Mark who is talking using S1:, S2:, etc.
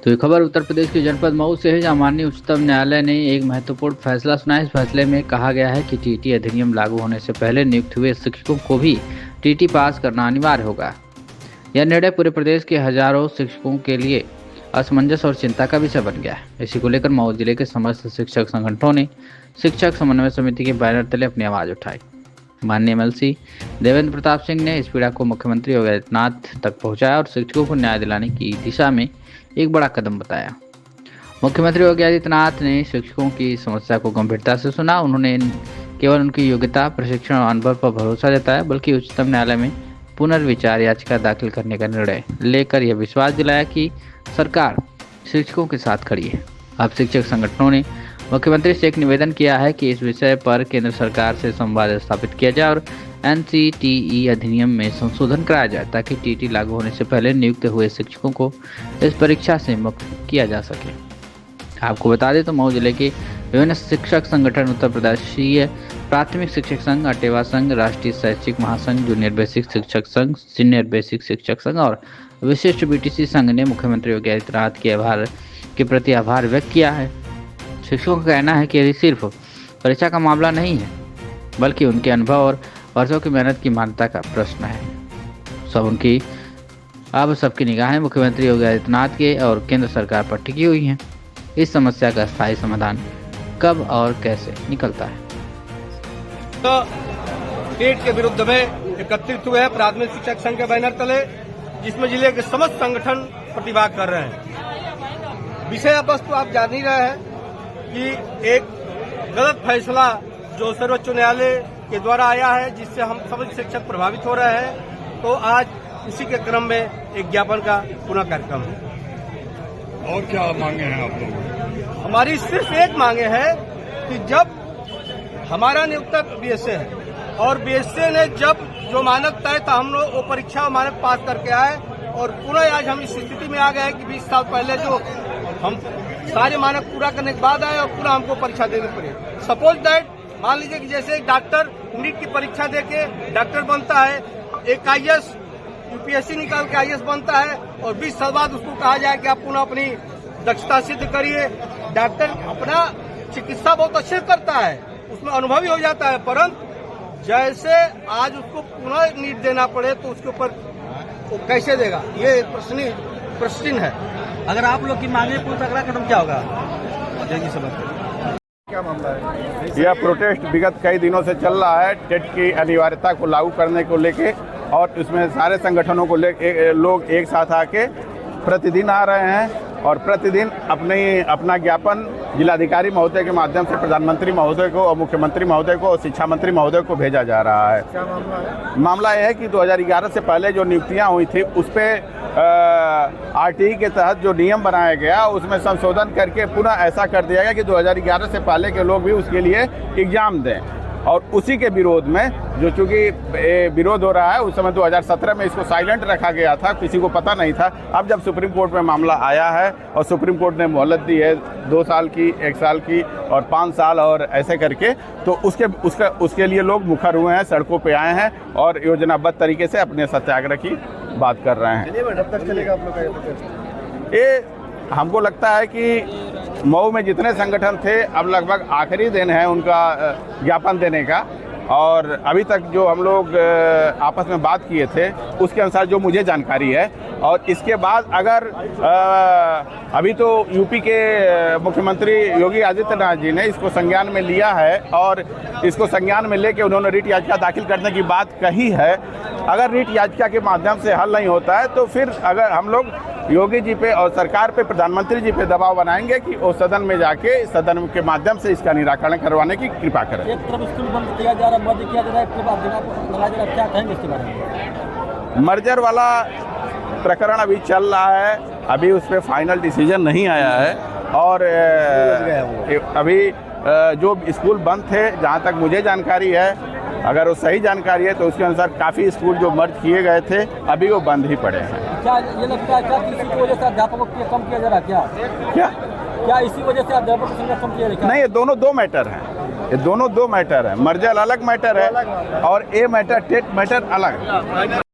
S1: तो ये खबर उत्तर प्रदेश के जनपद मऊ से है, जहां माननीय उच्चतम न्यायालय ने एक महत्वपूर्ण फैसला सुनाया। इस फैसले में कहा गया है कि टीटी अधिनियम लागू होने से पहले नियुक्त हुए शिक्षकों को भी टीटी पास करना अनिवार्य होगा। यह निर्णय पूरे प्रदेश के हजारों शिक्षकों के लिए असमंजस और चिंता का विषय बन गया है। इसी को लेकर मऊ जिले के समस्त शिक्षक संगठनों ने शिक्षक समन्वय समिति के बैनर तले अपनी आवाज उठाई। माननीय एमएलसी देवेंद्र प्रताप सिंह ने इस पीड़ा को मुख्यमंत्री योगी आदित्यनाथ तक पहुंचाया और शिक्षकों को न्याय दिलाने की दिशा में एक बड़ा कदम बताया। मुख्यमंत्री योगी आदित्यनाथ ने शिक्षकों की समस्या को गंभीरता से सुना। उन्होंने केवल उनकी योग्यता, प्रशिक्षण और अनुभव पर भरोसा जताया, बल्कि उच्चतम न्यायालय में पुनर्विचार याचिका दाखिल करने का निर्णय लेकर यह विश्वास दिलाया कि सरकार शिक्षकों के साथ खड़ी है। अब शिक्षक संगठनों ने मुख्यमंत्री से एक निवेदन किया है कि इस विषय पर केंद्र सरकार से संवाद स्थापित किया जाए और एनसीटीई अधिनियम में संशोधन कराया जाए, ताकि टीटी लागू होने से पहले नियुक्त हुए शिक्षकों को इस परीक्षा से मुक्त किया जा सके। आपको बता दें तो मऊ जिले के विभिन्न शिक्षक संगठन उत्तर प्रदेशीय प्राथमिक शिक्षक संघ, अटेवा संघ, राष्ट्रीय शैक्षिक महासंघ, जूनियर बेसिक शिक्षक संघ, सीनियर बेसिक शिक्षक संघ और विशिष्ट बीटीसी संघ ने मुख्यमंत्री योगी आदित्यनाथ के प्रति आभार व्यक्त किया है। शिक्षकों का कहना है कि यह सिर्फ परीक्षा का मामला नहीं है, बल्कि उनके अनुभव और वर्षों की मेहनत की मान्यता का प्रश्न है। अब सबकी निगाहें मुख्यमंत्री योगी आदित्यनाथ के और केंद्र सरकार पर टिकी हुई हैं। इस समस्या का स्थायी समाधान कब और कैसे निकलता है।
S2: तो टेट के विरुद्ध में एकत्रित हुए हैं प्राथमिक शिक्षक संघ के बैनर तले, जिसमें जिले के समस्त संगठन प्रतिभाग कर रहे हैं। विषय वस्तु आप जान ही रहे हैं कि एक गलत फैसला जो सर्वोच्च न्यायालय के द्वारा आया है, जिससे हम सभी शिक्षक प्रभावित हो रहे हैं। तो आज उसी के क्रम में एक ज्ञापन का पुनः कार्यक्रम है।
S3: और क्या मांगे हैं आप लोग?
S2: हमारी सिर्फ एक मांगे है कि जब हमारा नियुक्तक बीएसए है और बीएसए ने जब जो मानक तय था, हम लोग वो परीक्षा मानक पास करके आए और पुनः आज हम इस स्थिति में आ गए हैं कि 20 साल पहले जो हम सारे मानक पूरा करने के बाद आए और पुनः हमको परीक्षा देनी पड़ी। सपोज दैट मान लीजिए कि जैसे एक डॉक्टर नीट की परीक्षा देके डॉक्टर बनता है, एक आईएएस यूपीएससी निकाल के आईएएस बनता है और 20 साल बाद उसको कहा जाए कि आप पुनः अपनी दक्षता सिद्ध करिए। डॉक्टर अपना चिकित्सा बहुत अच्छे से करता है, उसमें अनुभवी हो जाता है, परंतु जैसे आज उसको पुनः नीट देना पड़े तो उसके ऊपर वो कैसे देगा, ये एक प्रश्न है। अगर आप लोग की मांगे पूरा अगला कदम क्या होगा?
S3: क्या मामला है?
S4: यह प्रोटेस्ट विगत कई दिनों से चल रहा है टेट की अनिवार्यता को लागू करने को लेके, और इसमें सारे संगठनों को लोग एक साथ आके प्रतिदिन आ रहे हैं और प्रतिदिन अपना ज्ञापन जिलाधिकारी महोदय के माध्यम से प्रधानमंत्री महोदय को और मुख्यमंत्री महोदय को और शिक्षा मंत्री महोदय को भेजा जा रहा है।
S3: क्या मामला है?
S4: मामला यह है कि 2011 से पहले जो नियुक्तियां हुई थी उस पर आरटीई के तहत जो नियम बनाया गया उसमें संशोधन करके पुनः ऐसा कर दिया गया कि 2011 से पहले के लोग भी उसके लिए एग्जाम दें, और उसी के विरोध में जो चूँकि विरोध हो रहा है, उस समय 2017 में इसको साइलेंट रखा गया था, किसी को पता नहीं था। अब जब सुप्रीम कोर्ट में मामला आया है और सुप्रीम कोर्ट ने मोहलत दी है 2 साल की, 1 साल की और 5 साल और ऐसे करके, तो उसके लिए लोग मुखर हुए हैं, सड़कों पे आए हैं और योजनाबद्ध तरीके से अपने सत्याग्रह की बात कर रहे हैं।
S3: कब तक चलेगा आप लोग का ये प्रोटेस्ट?
S4: ये हमको लगता है कि मऊ में जितने संगठन थे, अब लगभग आखिरी दिन है उनका ज्ञापन देने का, और अभी तक जो हम लोग आपस में बात किए थे उसके अनुसार जो मुझे जानकारी है, और इसके बाद अगर अभी तो यूपी के मुख्यमंत्री योगी आदित्यनाथ जी ने इसको संज्ञान में लिया है और इसको संज्ञान में लेके उन्होंने रिट याचिका दाखिल करने की बात कही है। अगर रिट याचिका के माध्यम से हल नहीं होता है तो फिर अगर हम लोग योगी जी पे और सरकार पे, प्रधानमंत्री जी पे दबाव बनाएंगे कि वो सदन में जाके सदन के माध्यम से इसका निराकरण करवाने की कृपा करें।
S5: एक तरफ स्कूल बंद किया जा रहा है, बंद किया जा रहा है, इसके बाद क्या कहेंगे इसके बारे में?
S4: मर्जर वाला प्रकरण अभी चल रहा है, अभी उस पर फाइनल डिसीजन नहीं आया है, और अभी जो स्कूल बंद थे, जहाँ तक मुझे जानकारी है, अगर वो सही जानकारी है तो उसके अनुसार काफ़ी स्कूल जो मर्ज किए गए थे अभी वो बंद ही पड़े हैं।
S5: क्या ये लगता है क्या इसी की वजह से अध्यापकों को कम किया जा रहा है? क्या इसी वजह से अध्यापकों की संख्या कम किया जा रहा है?
S4: नहीं, ये दोनों 2 मैटर हैं, ये दोनों 2 मैटर है। मर्जर अलग मैटर है और ये मैटर टेट मैटर अलग है।